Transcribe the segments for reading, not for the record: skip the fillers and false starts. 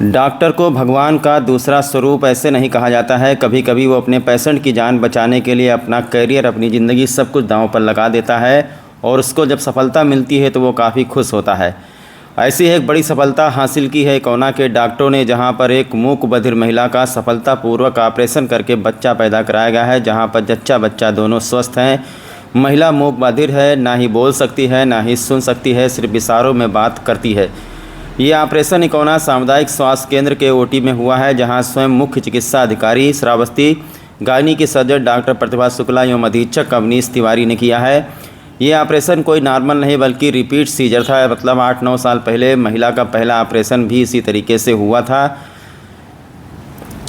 Doctor को भगवान का दूसरा स्वरूप ऐसे नहीं कहा जाता है। कभी कभी वो अपने पेशेंट की जान बचाने के लिए अपना करियर, अपनी ज़िंदगी सब कुछ दांव पर लगा देता है और उसको जब सफलता मिलती है तो वो काफ़ी खुश होता है। ऐसी एक बड़ी सफलता हासिल की है इकोना के डॉक्टरों ने, जहां पर एक मूक बधिर महिला का सफलतापूर्वक ऑपरेशन करके बच्चा पैदा कराया गया है, जहां पर जच्चा बच्चा दोनों स्वस्थ हैं। महिला मूक बधिर है, ना ही बोल सकती है ना ही सुन सकती है, सिर्फ इशारों में बात करती है। ये ऑपरेशन इकोना सामुदायिक स्वास्थ्य केंद्र के ओटी में हुआ है, जहां स्वयं मुख्य चिकित्सा अधिकारी श्रावस्ती, गायनी की सर्जन डॉक्टर प्रतिभा शुक्ला एवं अधीक्षक अवनीश तिवारी ने किया है। ये ऑपरेशन कोई नॉर्मल नहीं बल्कि रिपीट सीजर था। मतलब 8-9 साल पहले महिला का पहला ऑपरेशन भी इसी तरीके से हुआ था।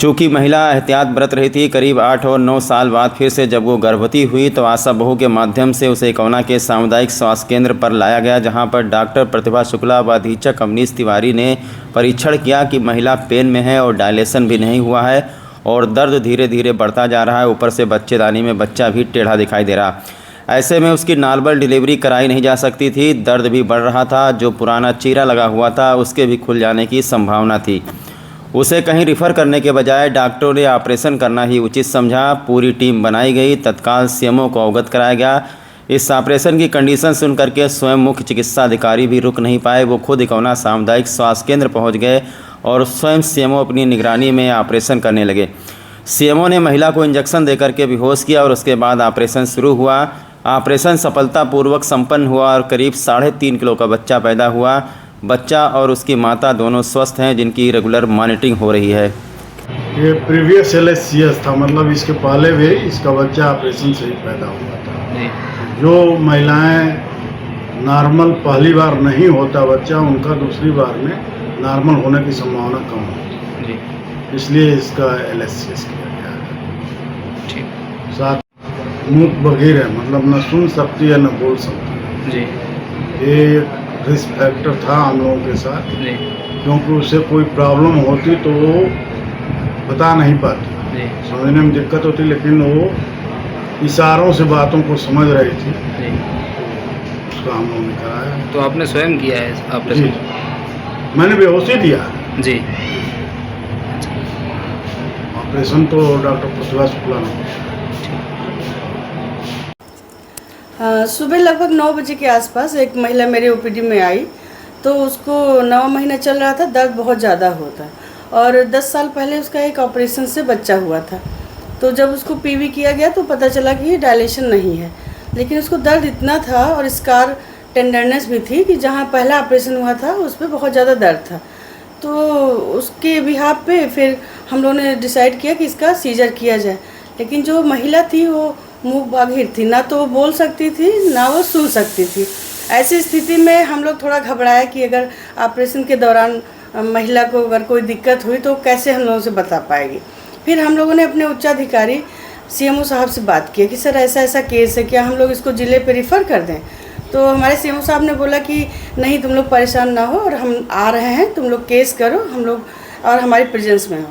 चूँकि महिला एहतियात बरत रही थी, करीब 8 और 9 साल बाद फिर से जब वो गर्भवती हुई तो आशा बहू के माध्यम से उसे इकोना के सामुदायिक स्वास्थ्य केंद्र पर लाया गया, जहां पर डॉक्टर प्रतिभा शुक्ला व अधीक्षक अवनीश तिवारी ने परीक्षण किया कि महिला पेन में है और डायलेशन भी नहीं हुआ है और दर्द धीरे धीरे बढ़ता जा रहा है। ऊपर से बच्चेदानी में बच्चा भी टेढ़ा दिखाई दे रहा। ऐसे में उसकी नॉर्मल डिलीवरी कराई नहीं जा सकती थी। दर्द भी बढ़ रहा था, जो पुराना चीरा लगा हुआ था उसके भी खुल जाने की संभावना थी। उसे कहीं रिफ़र करने के बजाय डॉक्टरों ने ऑपरेशन करना ही उचित समझा। पूरी टीम बनाई गई, तत्काल सीएमओ को अवगत कराया गया। इस ऑपरेशन की कंडीशन सुन करके स्वयं मुख्य चिकित्सा अधिकारी भी रुक नहीं पाए। वो खुद इकोना सामुदायिक स्वास्थ्य केंद्र पहुंच गए और स्वयं सीएमओ अपनी निगरानी में ऑपरेशन करने लगे। सीएमओ ने महिला को इंजेक्शन देकर के बेहोश किया और उसके बाद ऑपरेशन शुरू हुआ। ऑपरेशन सफलतापूर्वक संपन्न हुआ और करीब 3.5 किलो का बच्चा पैदा हुआ। बच्चा और उसकी माता दोनों स्वस्थ हैं, जिनकी रेगुलर मॉनिटरिंग हो रही है। ये प्रीवियस LSCS था, मतलब इसके पहले भी इसका बच्चा ऑपरेशन से ही पैदा हुआ था। जो महिलाएं नॉर्मल पहली बार नहीं होता बच्चा, उनका दूसरी बार में नॉर्मल होने की संभावना कम होती है, इसलिए इसका LSCS किया गया है। ठीक। साथ मूक बधिर है, मतलब न सुन सकती है न बोल सकती है। ये रिस्क फैक्टर था हम लोगों के साथ, क्योंकि उसे कोई प्रॉब्लम होती तो वो बता नहीं पाती, समझने में दिक्कत होती, लेकिन वो इशारों से बातों को समझ रही थी। उसका हम लोगों ने कराया। तो आपने स्वयं किया है ऑपरेशन? मैंने बेहोशी दिया जी। ऑपरेशन तो डॉक्टर प्रतिभा शुक्ला ने। सुबह लगभग 9 बजे के आसपास एक महिला मेरे ओपीडी में आई, तो उसको 9वां महीना चल रहा था, दर्द बहुत ज़्यादा होता और 10 साल पहले उसका एक ऑपरेशन से बच्चा हुआ था। तो जब उसको पीवी किया गया तो पता चला कि ये डायलेशन नहीं है, लेकिन उसको दर्द इतना था और स्कार टेंडरनेस भी थी कि जहाँ पहला ऑपरेशन हुआ था उस पर बहुत ज़्यादा दर्द था। तो उसके बिहाफ पे फिर हम लोगों ने डिसाइड किया कि इसका सीजर किया जाए। लेकिन जो महिला थी वो मूक बधिर थी, ना तो वो बोल सकती थी ना वो सुन सकती थी। ऐसी स्थिति में हम लोग थोड़ा घबराया कि अगर ऑपरेशन के दौरान महिला को अगर कोई दिक्कत हुई तो कैसे हम लोगों से बता पाएगी। फिर हम लोगों ने अपने उच्चाधिकारी सीएमओ साहब से बात किया कि सर ऐसा ऐसा केस है, क्या हम लोग इसको ज़िले पे रिफ़र कर दें? तो हमारे सीएमओ साहब ने बोला कि नहीं, तुम लोग परेशान ना हो और हम आ रहे हैं, तुम लोग केस करो, हम लोग और हमारी प्रेजेंस में हो।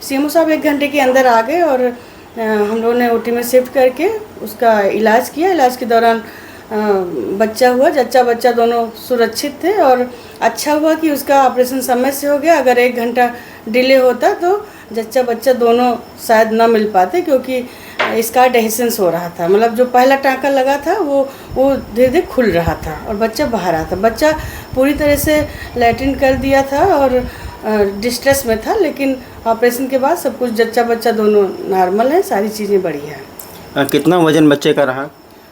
सीएमओ साहब 1 घंटे के अंदर आ गए और हम लोगों ने ओटी में शिफ्ट करके उसका इलाज किया। इलाज के दौरान बच्चा हुआ, जच्चा बच्चा दोनों सुरक्षित थे और अच्छा हुआ कि उसका ऑपरेशन समय से हो गया। अगर 1 घंटा डिले होता तो जच्चा बच्चा दोनों शायद ना मिल पाते, क्योंकि इसका डेहिसेंस हो रहा था। मतलब जो पहला टाँका लगा था वो धीरे धीरे खुल रहा था और बच्चा बाहर आता। बच्चा पूरी तरह से लैट्रिन कर दिया था और डिस्ट्रेस में था, लेकिन ऑपरेशन के बाद सब कुछ जच्चा बच्चा दोनों नॉर्मल है, सारी चीज़ें बढ़िया है। कितना वजन बच्चे का रहा?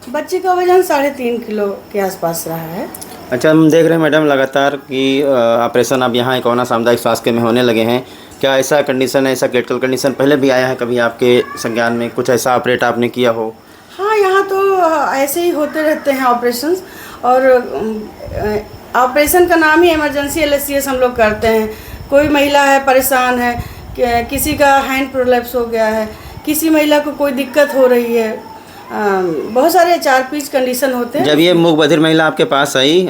बच्चे का वजन 3.5 किलो के आसपास रहा है। अच्छा, हम देख रहे हैं मैडम लगातार कि ऑपरेशन अब यहाँ इकोना सामुदायिक स्वास्थ्य में होने लगे हैं। क्या ऐसा कंडीशन है, ऐसा क्रिटिकल कंडीशन पहले भी आया है कभी आपके संज्ञान में? कुछ ऐसा ऑपरेट आपने किया हो? हाँ, यहाँ तो ऐसे ही होते रहते हैं ऑपरेशंस, और ऑपरेशन का नाम ही इमरजेंसी LSCS हम लोग करते हैं। कोई महिला है परेशान है, किसी का हैंड प्रोलैप्स हो गया है, किसी महिला को कोई दिक्कत हो रही है, बहुत सारे 4 कंडीशन होते हैं। जब ये मूक बधिर महिला आपके पास आई,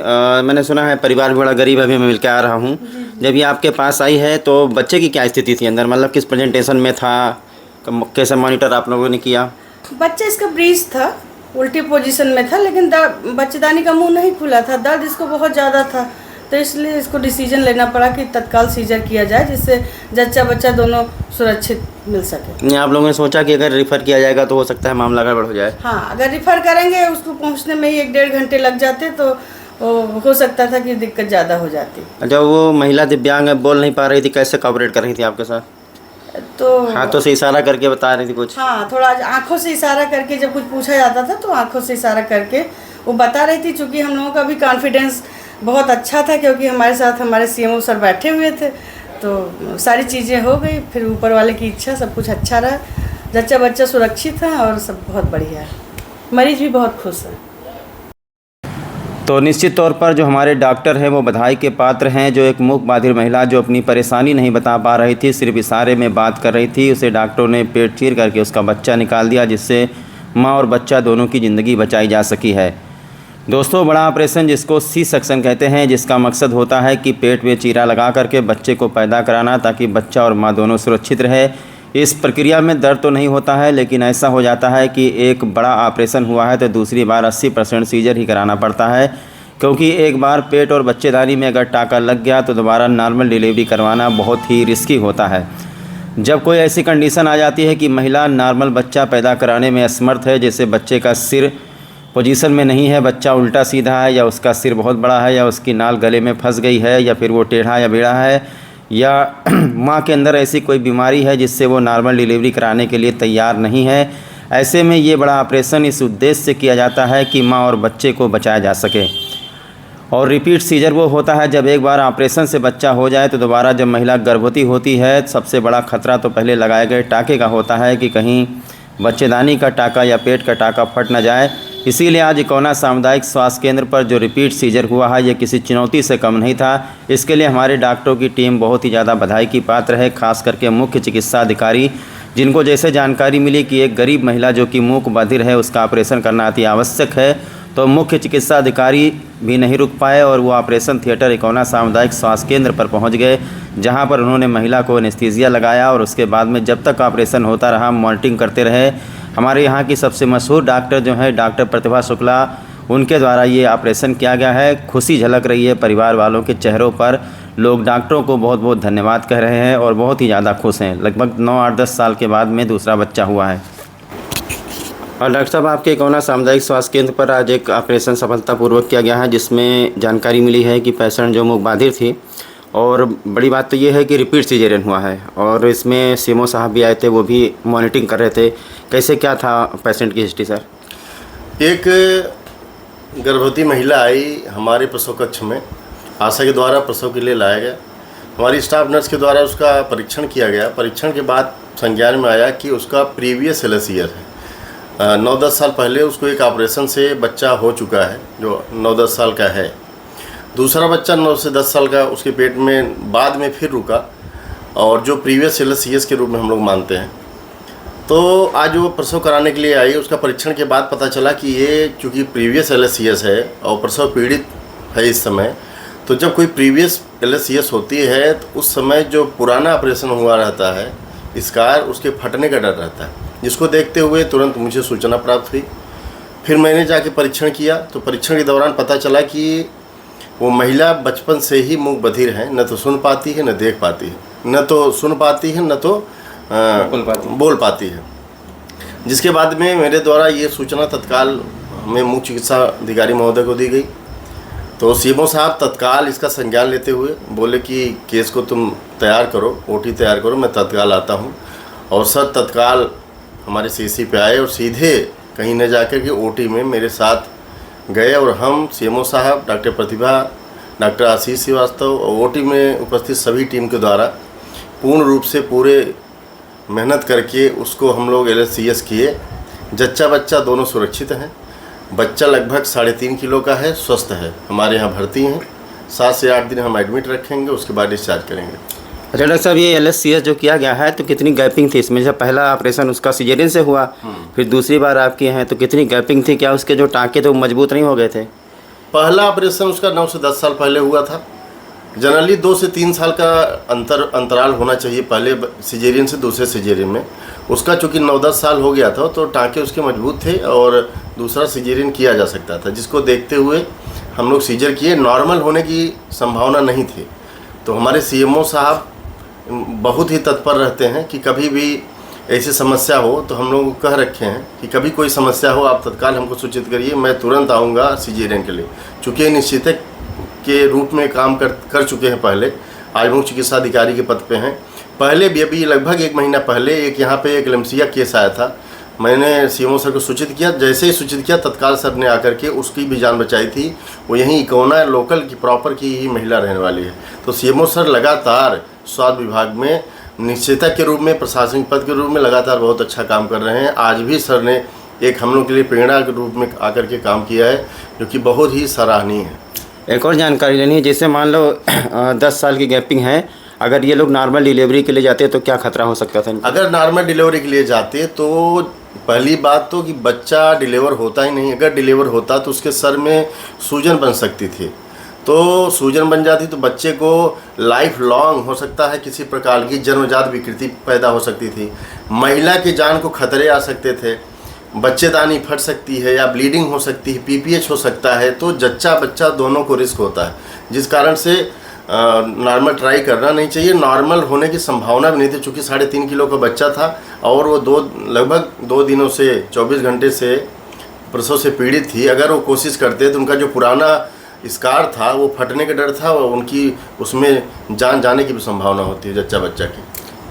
मैंने सुना है परिवार भी बड़ा गरीब है, अभी मैं मिल के आ रहा हूँ। जब ये आपके पास आई है तो बच्चे की क्या स्थिति थी अंदर? मतलब किस प्रेजेंटेशन में था, कैसे मॉनिटर आप लोगों ने किया? बच्चा इसका ब्रीच था, उल्टी पोजीशन में था, लेकिन बच्चेदानी का मुंह नहीं खुला था। दर्द इसको बहुत ज़्यादा था, तो इसलिए इसको डिसीजन लेना पड़ा कि तत्काल सीजर किया जाए, जिससे जच्चा बच्चा दोनों सुरक्षित मिल सके। आप लोगों ने सोचा कि अगर रिफ़र किया जाएगा तो हो सकता है मामला गड़बड़ हो जाए? हाँ, अगर रिफ़र करेंगे उसको पहुँचने में ही 1-1.5 घंटे लग जाते तो हो सकता था कि दिक्कत ज़्यादा हो जाती। अच्छा, वो महिला दिव्यांग है, बोल नहीं पा रही थी, कैसे कोऑपरेट कर रही थी आपके साथ? तो हाथों से इशारा करके बता रही थी कुछ? हाँ, थोड़ा आँखों से इशारा करके जब कुछ पूछा जाता था तो आँखों से इशारा करके वो बता रही थी। चूँकि हम लोगों का भी कॉन्फिडेंस बहुत अच्छा था, क्योंकि हमारे साथ हमारे सीएमओ सर बैठे हुए थे, तो सारी चीज़ें हो गई। फिर ऊपर वाले की इच्छा, सब कुछ अच्छा रहा, जच्चा बच्चा सुरक्षित है और सब बहुत बढ़िया है, मरीज भी बहुत खुश है। तो निश्चित तौर पर जो हमारे डॉक्टर हैं वो बधाई के पात्र हैं। जो एक मूक बाधिर महिला जो अपनी परेशानी नहीं बता पा रही थी, सिर्फ इशारे में बात कर रही थी, उसे डॉक्टरों ने पेट चीर करके उसका बच्चा निकाल दिया, जिससे माँ और बच्चा दोनों की ज़िंदगी बचाई जा सकी है। दोस्तों, बड़ा ऑपरेशन जिसको सी सेक्शन कहते हैं, जिसका मकसद होता है कि पेट में चीरा लगा करके बच्चे को पैदा कराना, ताकि बच्चा और माँ दोनों सुरक्षित रहे। इस प्रक्रिया में दर्द तो नहीं होता है, लेकिन ऐसा हो जाता है कि एक बड़ा ऑपरेशन हुआ है तो दूसरी बार 80% सीजर ही कराना पड़ता है, क्योंकि एक बार पेट और बच्चेदानी में अगर टाका लग गया तो दोबारा नॉर्मल डिलीवरी करवाना बहुत ही रिस्की होता है। जब कोई ऐसी कंडीशन आ जाती है कि महिला नॉर्मल बच्चा पैदा कराने में असमर्थ है, जैसे बच्चे का सिर पोजीशन में नहीं है, बच्चा उल्टा सीधा है, या उसका सिर बहुत बड़ा है, या उसकी नाल गले में फंस गई है, या फिर वो टेढ़ा या बेड़ा है, या माँ के अंदर ऐसी कोई बीमारी है जिससे वो नॉर्मल डिलीवरी कराने के लिए तैयार नहीं है, ऐसे में ये बड़ा ऑपरेशन इस उद्देश्य से किया जाता है कि माँ और बच्चे को बचाया जा सके। और रिपीट सीजर वो होता है जब एक बार ऑपरेशन से बच्चा हो जाए तो दोबारा जब महिला गर्भवती होती है, सबसे बड़ा खतरा तो पहले लगाए गए टाके का होता है कि कहीं बच्चेदानी का टाका या पेट का टाका फट न जाए। इसीलिए आज इकौना सामुदायिक स्वास्थ्य केंद्र पर जो रिपीट सीजर हुआ है, ये किसी चुनौती से कम नहीं था। इसके लिए हमारे डॉक्टरों की टीम बहुत ही ज़्यादा बधाई की पात्र है, खास करके मुख्य चिकित्सा अधिकारी, जिनको जैसे जानकारी मिली कि एक गरीब महिला जो कि मूक बधिर है, उसका ऑपरेशन करना अति आवश्यक है, तो मुख्य चिकित्सा अधिकारी भी नहीं रुक पाए और वो ऑपरेशन थिएटर इकौना सामुदायिक स्वास्थ्य केंद्र पर पहुंच गए, जहां पर उन्होंने महिला को एनेस्थीसिया लगाया और उसके बाद में जब तक ऑपरेशन होता रहा मॉनिटरिंग करते रहे। हमारे यहाँ की सबसे मशहूर डॉक्टर जो है डॉक्टर प्रतिभा शुक्ला, उनके द्वारा ये ऑपरेशन किया गया है। खुशी झलक रही है परिवार वालों के चेहरों पर। लोग डॉक्टरों को बहुत बहुत धन्यवाद कह रहे हैं और बहुत ही ज़्यादा खुश हैं। लगभग 9-8-10 साल के बाद में दूसरा बच्चा हुआ है। और डॉक्टर साहब, आपके इकौना सामुदायिक स्वास्थ्य केंद्र पर आज एक ऑपरेशन सफलतापूर्वक किया गया है, जिसमें जानकारी मिली है कि पेशेंट जो मूक बधिर थी, और बड़ी बात तो ये है कि रिपीट सीजरियन हुआ है, और इसमें सीएमओ साहब भी आए थे, वो भी मॉनिटरिंग कर रहे थे। कैसे क्या था पेशेंट की हिस्ट्री सर? एक गर्भवती महिला आई हमारे प्रसव कक्ष में, आशा के द्वारा प्रसव के लिए लाया गया। हमारी स्टाफ नर्स के द्वारा उसका परीक्षण किया गया। परीक्षण के बाद संज्ञान में आया कि उसका प्रीवियस एलएसईआर है। 9-10 साल पहले उसको एक ऑपरेशन से बच्चा हो चुका है जो 9-10 साल का है। दूसरा बच्चा 9 से 10 साल का उसके पेट में बाद में फिर रुका, और जो प्रीवियस एलएसईएस के रूप में हम लोग मानते हैं। तो आज वो प्रसव कराने के लिए आई। उसका परीक्षण के बाद पता चला कि ये चूँकि प्रीवियस एलएसईएस है और प्रसव पीड़ित है इस समय, तो जब कोई प्रीवियस एलएसईएस होती है तो उस समय जो पुराना ऑपरेशन हुआ रहता है, स्कार, उसके फटने का डर रहता है, जिसको देखते हुए तुरंत मुझे सूचना प्राप्त हुई। फिर मैंने जाके परीक्षण किया, तो परीक्षण के दौरान पता चला कि वो महिला बचपन से ही मूक बधिर है, न तो सुन पाती है न देख पाती है, न तो सुन पाती है न तो बोल पाती है। जिसके बाद में मेरे द्वारा ये सूचना तत्काल हमें मुख्य चिकित्सा अधिकारी महोदय को दी गई। तो सीएमओ साहब तत्काल इसका संज्ञान लेते हुए बोले कि केस को तुम तैयार करो, ओटी तैयार करो, मैं तत्काल आता हूँ। और सर तत्काल हमारे सीसी पे आए और सीधे कहीं न जाकर के ओटी में मेरे साथ गए, और हम सीएमओ साहब, डॉक्टर प्रतिभा, डॉक्टर आशीष श्रीवास्तव और ओटी में उपस्थित सभी टीम के द्वारा पूर्ण रूप से पूरे मेहनत करके उसको हम लोग एलएसईएस किए। जच्चा बच्चा दोनों सुरक्षित हैं। बच्चा लगभग 3.5 किलो का है, स्वस्थ है, हमारे यहाँ भर्ती हैं। 7 से 8 दिन हम एडमिट रखेंगे, उसके बाद डिस्चार्ज करेंगे। अच्छा डॉक्टर साहब, ये एलएसईएस जो किया गया है तो कितनी गैपिंग थी इसमें? जब पहला ऑपरेशन उसका सिजेरियन से हुआ, फिर दूसरी बार आप किए हैं, तो कितनी गैपिंग थी? क्या उसके जो टाँके थे वो मजबूत नहीं हो गए थे? पहला ऑपरेशन उसका 9 से 10 साल पहले हुआ था। जनरली 2 से 3 साल का अंतराल होना चाहिए पहले सिजेरियन से दूसरे सिजेरियन में। उसका चूँकि 9-10 साल हो गया था तो टाँके उसके मजबूत थे और दूसरा सिजेरियन किया जा सकता था, जिसको देखते हुए हम लोग सीजर किए, नॉर्मल होने की संभावना नहीं थी। तो हमारे सीएमओ साहब बहुत ही तत्पर रहते हैं कि कभी भी ऐसी समस्या हो तो हम लोग को कह रखे हैं कि कभी कोई समस्या हो आप तत्काल हमको सूचित करिए, मैं तुरंत आऊँगा सीजेरियन के लिए। चूँकि निश्चितक के रूप में काम कर चुके हैं पहले, आज मुख्य चिकित्सा अधिकारी के पद पे हैं। पहले भी अभी लगभग 1 महीना पहले एक यहाँ पे एक लमसिया केस आया था, मैंने सीएमओ सर को सूचित किया। जैसे ही सूचित किया तत्काल सर ने आकर के उसकी भी जान बचाई थी। वो यहीं इकौना लोकल की प्रॉपर की ही महिला रहने वाली है। तो सीएमओ सर लगातार स्वास्थ्य विभाग में निश्चितक के रूप में, प्रशासनिक पद के रूप में लगातार बहुत अच्छा काम कर रहे हैं। आज भी सर ने एक हम लोग के लिए प्रेरणा के रूप में आकर के काम किया है, जो कि बहुत ही सराहनीय है। एक और जानकारी लेनी है, जैसे मान लो 10 साल की गैपिंग है, अगर ये लोग नॉर्मल डिलीवरी के लिए जाते तो क्या खतरा हो सकता था इनको? अगर नॉर्मल डिलीवरी के लिए जाते तो पहली बात तो कि बच्चा डिलीवर होता ही नहीं। अगर डिलीवर होता तो उसके सर में सूजन बन सकती थी, तो सूजन बन जाती तो बच्चे को लाइफ लॉन्ग हो सकता है किसी प्रकार की जन्मजात विकृति पैदा हो सकती थी। महिला की जान को खतरे आ सकते थे, बच्चेदानी फट सकती है या ब्लीडिंग हो सकती है, पीपीएच हो सकता है। तो जच्चा बच्चा दोनों को रिस्क होता है, जिस कारण से नॉर्मल ट्राई करना नहीं चाहिए। नॉर्मल होने की संभावना भी नहीं थी, चूँकि 3.5 किलो का बच्चा था और वो लगभग 2 दिनों से 24 घंटे से प्रसव से पीड़ित थी। अगर वो कोशिश करते तो उनका जो पुराना स्कार था वो फटने का डर था और उनकी उसमें जान जाने की भी संभावना होती है जच्चा बच्चा की।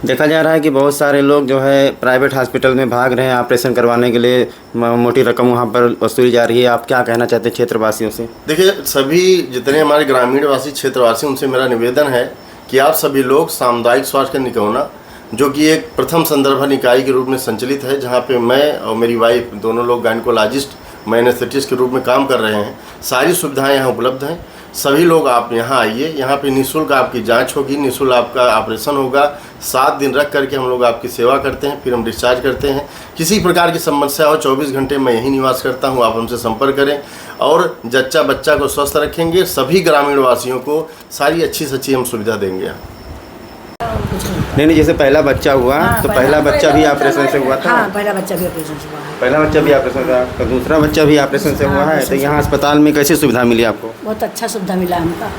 देखा जा रहा है कि बहुत सारे लोग जो है प्राइवेट हॉस्पिटल में भाग रहे हैं ऑपरेशन करवाने के लिए, मोटी रकम वहाँ पर वसूली जा रही है। आप क्या कहना चाहते हैं क्षेत्रवासियों से? देखिए, सभी जितने हमारे ग्रामीणवासी क्षेत्रवासी, उनसे मेरा निवेदन है कि आप सभी लोग सामुदायिक स्वास्थ्य केंद्र निकौना, जो कि एक प्रथम संदर्भ निकाय के रूप में संचालित है, जहाँ पे मैं और मेरी वाइफ दोनों लोग गायनेकोलॉजिस्ट, मैं एनेस्थेटिस्ट के रूप में काम कर रहे हैं। सारी सुविधाएं यहाँ उपलब्ध हैं। सभी लोग आप यहाँ आइए, यहाँ पे निःशुल्क आपकी जांच होगी, निःशुल्क आपका ऑपरेशन होगा। 7 दिन रख करके हम लोग आपकी सेवा करते हैं, फिर हम डिस्चार्ज करते हैं। किसी प्रकार की समस्या हो 24 घंटे मैं यहीं निवास करता हूँ, आप हमसे संपर्क करें और जच्चा बच्चा को स्वस्थ रखेंगे। सभी ग्रामीण वासियों को सारी अच्छी से अच्छी हम सुविधा देंगे। नहीं, जैसे पहला बच्चा हुआ तो पहला बच्चा भी ऑपरेशन से हुआ था? हाँ, पहला बच्चा भी ऑपरेशन से हुआ है। पहला बच्चा भी ऑपरेशन से, तो दूसरा बच्चा भी ऑपरेशन से हुआ है। तो यहाँ अस्पताल में कैसी सुविधा मिली आपको? बहुत अच्छा सुविधा मिला हमको,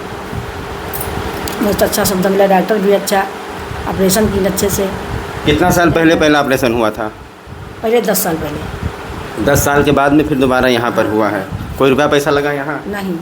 बहुत अच्छा सुविधा मिला। डॉक्टर भी अच्छा, ऑपरेशन की अच्छे से। कितना साल पहले पहला ऑपरेशन हुआ था? पहले 10 साल पहले। 10 साल के बाद में फिर दोबारा यहाँ पर हुआ है। कोई रुपया पैसा लगा यहाँ? नहीं।